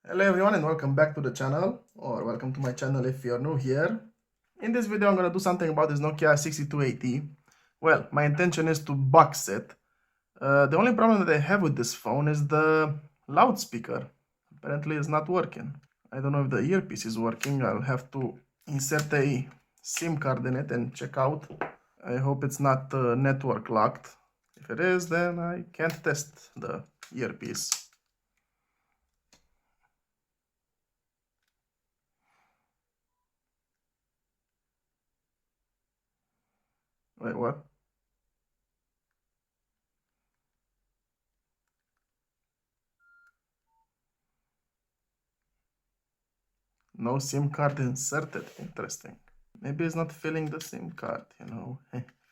Hello everyone and welcome back to the channel, or welcome to my channel if you're new here. In this video I'm going to do something about this Nokia 6280. Well, my intention is to box it. The only problem that I have with this phone is the loudspeaker. Apparently it's not working. I don't know if the earpiece is working. I'll have to insert a SIM card in it and check out. I hope it's not network locked. If it is, then I can't test the earpiece. Wait, what? No SIM card inserted. Interesting. Maybe it's not filling the SIM card,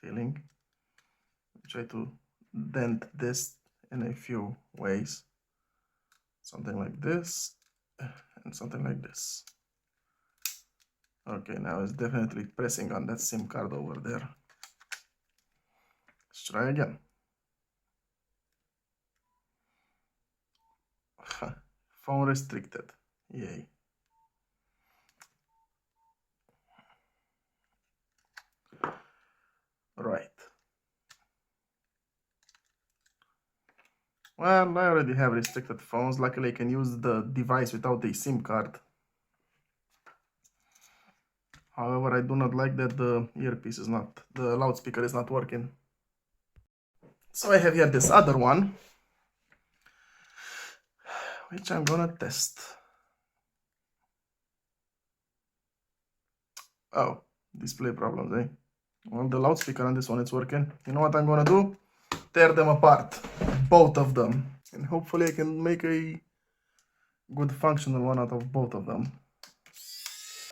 filling. Try to dent this in a few ways. Something like this and something like this. Okay, now it's definitely pressing on that SIM card over there. Let's try again. Phone restricted. Yay. Right. Well, I already have restricted phones. Luckily, I can use the device without a SIM card. However, I do not like that the the loudspeaker is not working. So I have here this other one, which I'm gonna test. Oh, display problems, eh? Well, the loudspeaker on this one is working. You know what I'm gonna do? Tear them apart, both of them. And hopefully I can make a good functional one out of both of them.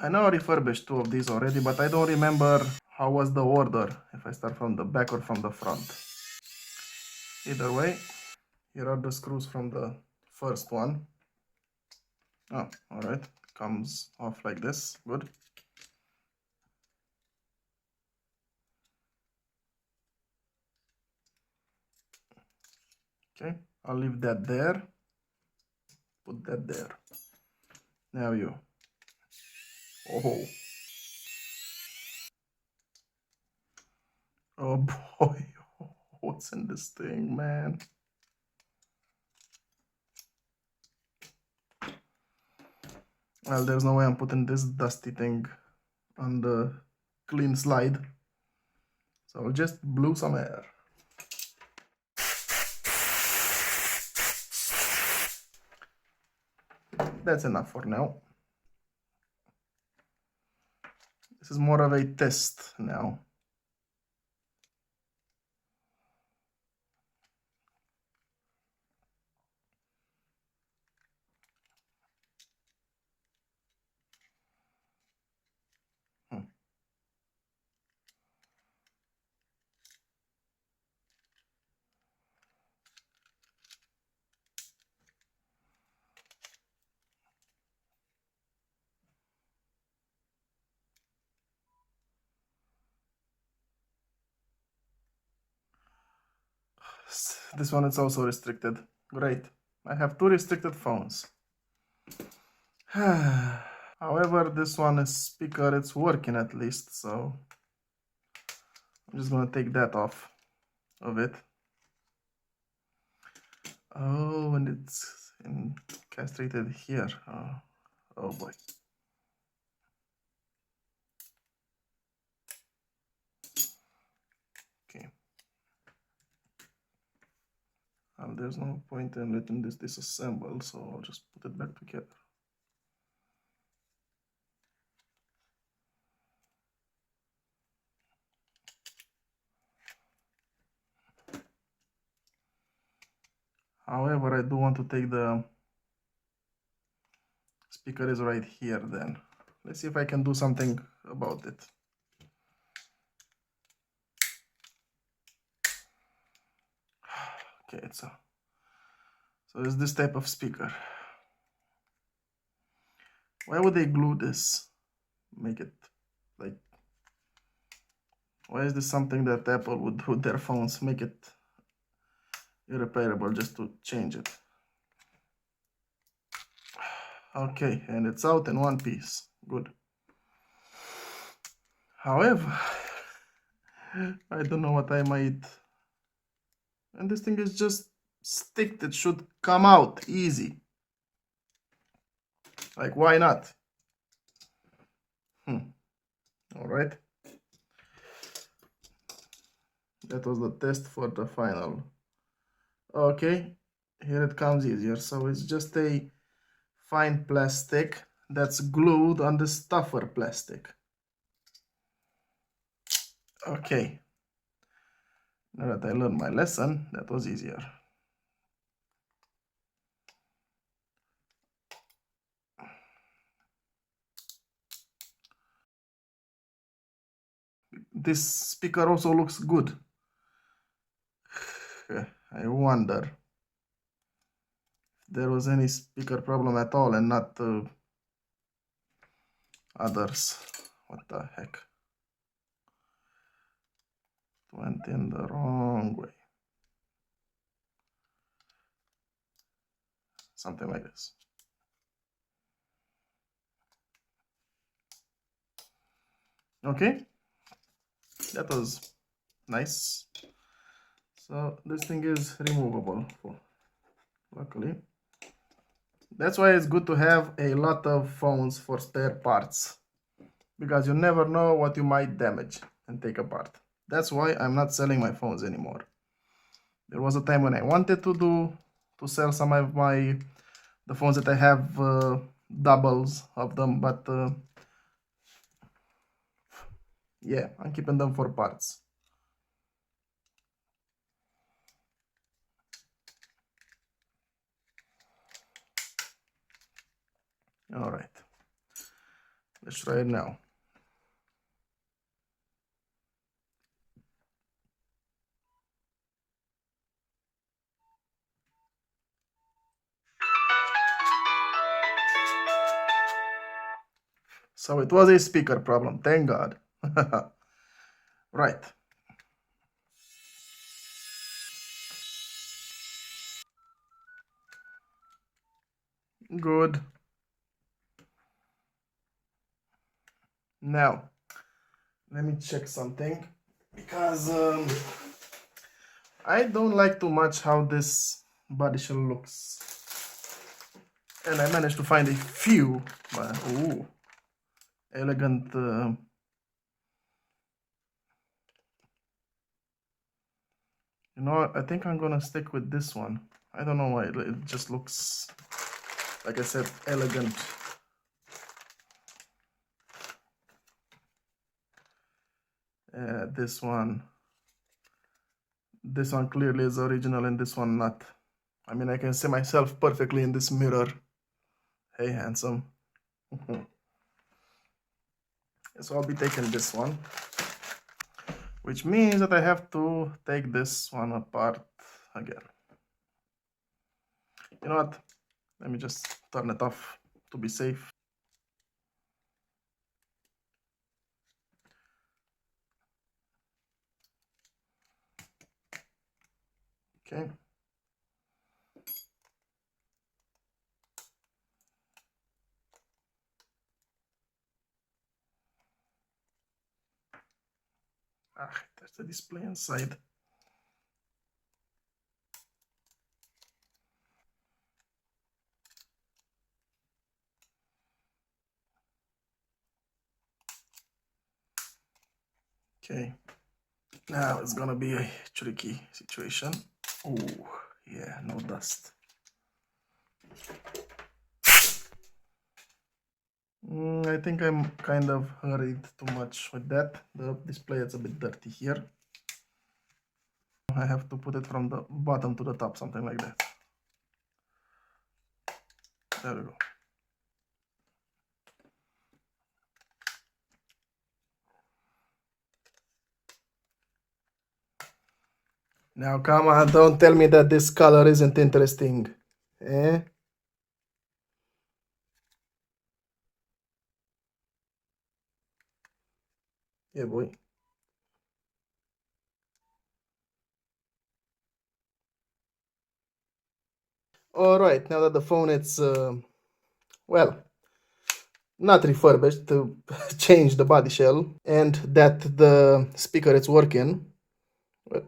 I know I refurbished two of these already, but I don't remember how was the order, if I start from the back or from the front. Either way, here are the screws from the first one. Oh, alright, comes off like this, good. Okay, I'll leave that there, put that there. Now you. Oh. Oh boy, what's in this thing, man? Well, there's no way I'm putting this dusty thing on the clean slide. So I'll just blow some air. That's enough for now. This is more of a test now. This one is also restricted. Great. I have two restricted phones. However, this one is speaker, it's working at least, so I'm just gonna take that off of it. Oh, and it's castrated here. Oh boy. Okay. And there's no point in letting this disassemble, so I'll just put it back together. However, I do want to take the speaker is right here then. Let's see if I can do something about it. Okay, so it's this type of speaker. Why would they glue this? Make it like, why is this something that Apple would do with their phones? Make it irreparable just to change it. Okay, and it's out in one piece. Good. However, I don't know what I might. And this thing is just stick that should come out easy. Like, why not? All right. That was the test for the final. Okay, here it comes easier. So it's just a fine plastic that's glued on the stuffer plastic. Okay. Now that I learned my lesson, that was easier. This speaker also looks good. I wonder if there was any speaker problem at all and not others. What the heck? It went in the wrong way. Something like this. Okay, that was nice. So this thing is removable, luckily. That's why it's good to have a lot of phones for spare parts, because you never know what you might damage and take apart. That's why I'm not selling my phones anymore. There was a time when I wanted to sell some of the phones that I have doubles of them, but yeah, I'm keeping them for parts. All right, let's try it now. So it was a speaker problem, thank God. Right. Good. Now, let me check something, because I don't like too much how this body shell looks. And I managed to find a few, but ooh, elegant. You know what? I think I'm gonna stick with this one. I don't know why, it just looks, like I said, elegant. This one clearly is original and this one not. I mean, I can see myself perfectly in this mirror. Hey, handsome. So I'll be taking this one, which means that I have to take this one apart again. You know what? Let me just turn it off to be safe. Okay. Ah, there's the display inside. Okay. Now it's gonna be a tricky situation. Oh, yeah, no dust. I think I'm kind of hurried too much with that. The display is a bit dirty here. I have to put it from the bottom to the top, something like that. There we go. Now come on, don't tell me that this color isn't interesting. Eh? Yeah, boy. All right, now that the phone it's well, not refurbished, to change the body shell, and that the speaker is working.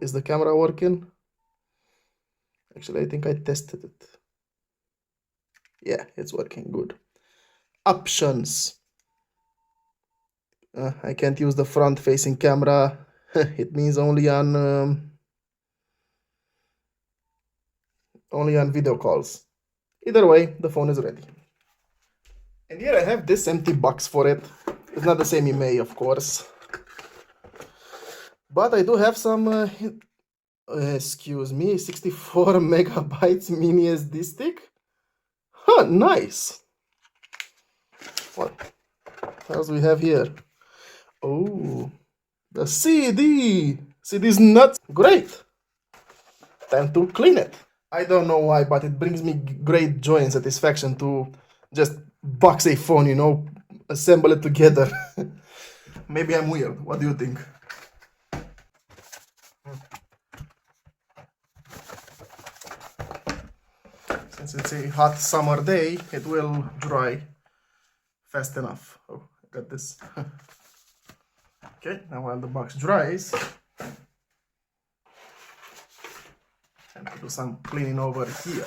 Is the camera working? Actually, I think I tested it. Yeah, it's working good. Options. I can't use the front-facing camera. It means only on video calls. Either way, the phone is ready. And here I have this empty box for it. It's not the same email, of course. But I do have some, excuse me, 64 megabytes mini SD stick. Huh, nice. What else we have here? Oh, the CD. CD is nuts. Great. Time to clean it. I don't know why, but it brings me great joy and satisfaction to just box a phone, you know, assemble it together. Maybe I'm weird. What do you think? Since it's a hot summer day, it will dry fast enough. Oh, I got this. Okay, now while the box dries, time to do some cleaning over here.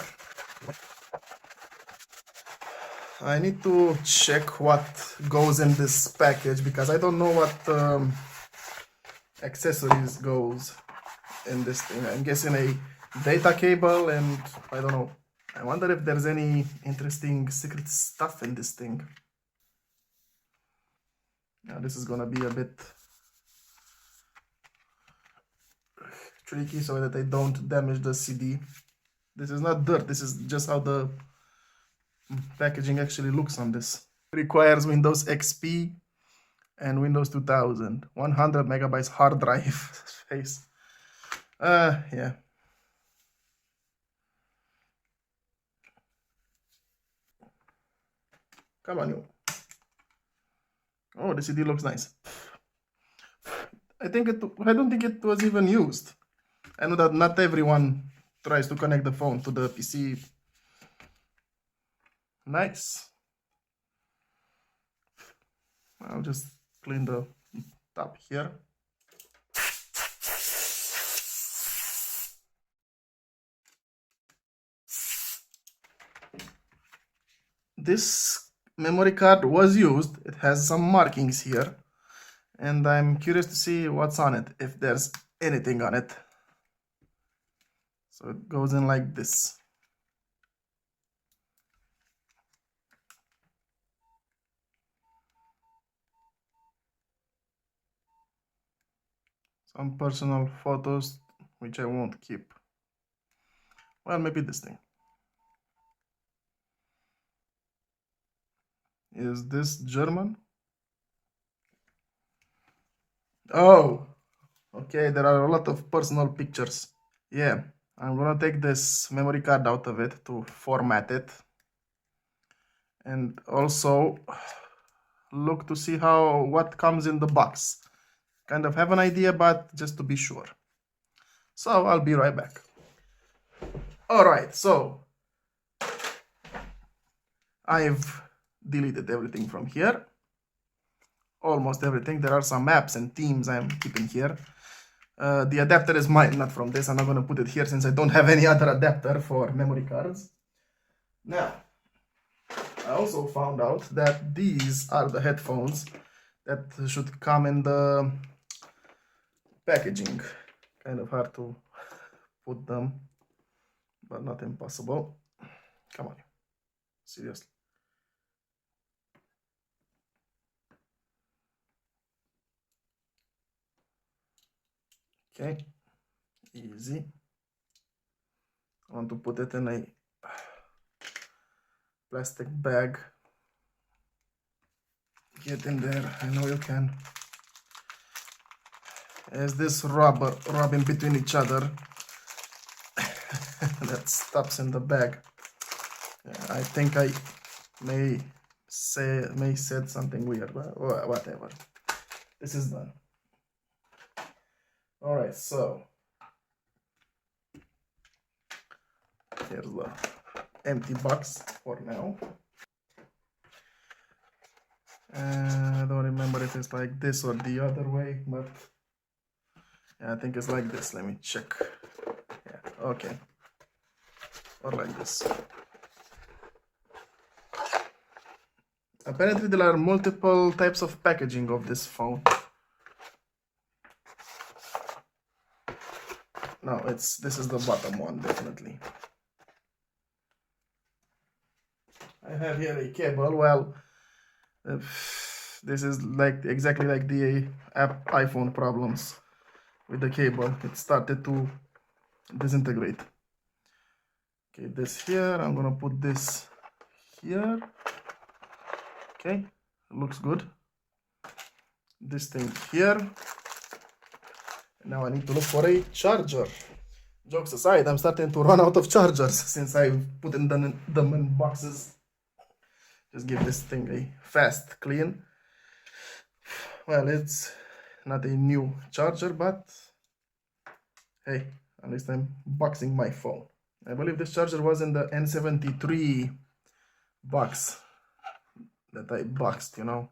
I need to check what goes in this package because I don't know what accessories goes in this thing. I'm guessing a data cable and I don't know. I wonder if there's any interesting secret stuff in this thing. Now this is gonna be a bit tricky so that I don't damage the CD. This is not dirt, this is just how the packaging actually looks on this. Requires Windows XP and Windows 2000. 100 megabytes hard drive space. Yeah. Come on, you. Oh, the CD looks nice. I don't think it was even used. I know that not everyone tries to connect the phone to the PC. Nice. I'll just clean the top here. This memory card was used. It has some markings here. And I'm curious to see what's on it, if there's anything on it. So it goes in like this. Some personal photos, which I won't keep. Well, maybe this thing. Is this German? Oh, okay, there are a lot of personal pictures. Yeah, I'm gonna take this memory card out of it to format it. And also look to see what comes in the box. Kind of have an idea, but just to be sure. So I'll be right back. Alright, so I've deleted everything from here. Almost everything. There are some apps and themes I'm keeping here. The adapter is mine, not from this. I'm not going to put it here since I don't have any other adapter for memory cards. Now, I also found out that these are the headphones that should come in the packaging. Kind of hard to put them, but not impossible. Come on, seriously. Okay, easy. I want to put it in a plastic bag. Get in there, I know you can. As this rubber rubbing between each other that stops in the bag. I think I may said something weird, but whatever. This is done. All right, so here's the empty box for now. I don't remember if it's like this or the other way, but yeah, I think it's like this. Let me check. Yeah, okay. Or like this. Apparently there are multiple types of packaging of this phone. No, this is the bottom one, definitely. I have here a cable. Well, this is like exactly like the iPhone problems with the cable. It started to disintegrate. Okay, this here, I'm gonna put this here. Okay, looks good. This thing here. Now I need to look for a charger. Jokes aside, I'm starting to run out of chargers since I put them in boxes. Just give this thing a fast clean. Well, it's not a new charger, but hey, at least I'm boxing my phone. I believe this charger was in the N73 box that I boxed, you know.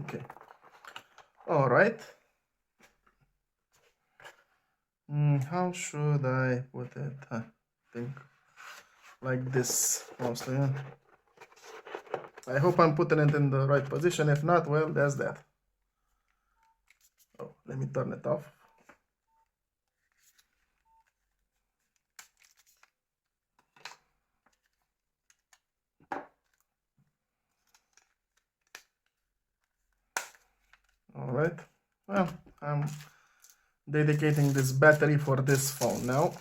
Okay. All right. How should I put it? I think like this mostly. Yeah? I hope I'm putting it in the right position. If not, well, there's that. Oh, let me turn it off. All right. Well, I'm dedicating this battery for this phone now.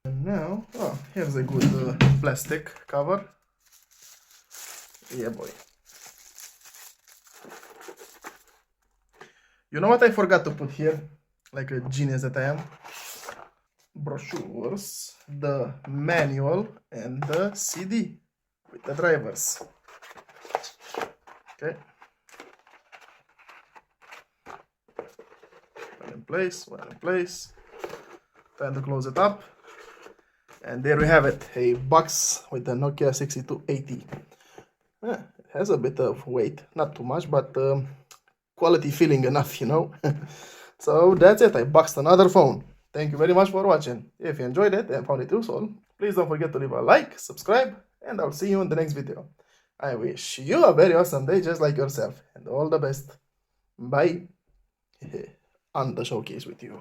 And now, oh, here's a good plastic cover. Yeah, boy. You know what I forgot to put here? Like a genius that I am. Brochures, the manual, and the CD with the drivers. Okay. Well in place, well in place. Time to close it up. And there we have it, a box with the Nokia 6280. It has a bit of weight, not too much, but quality feeling enough, you know. So that's it, I boxed another phone. Thank you very much for watching. If you enjoyed it and found it useful, please don't forget to leave a like, subscribe, and I'll see you in the next video. I wish you a very awesome day just like yourself, and all the best. Bye. On the showcase with you.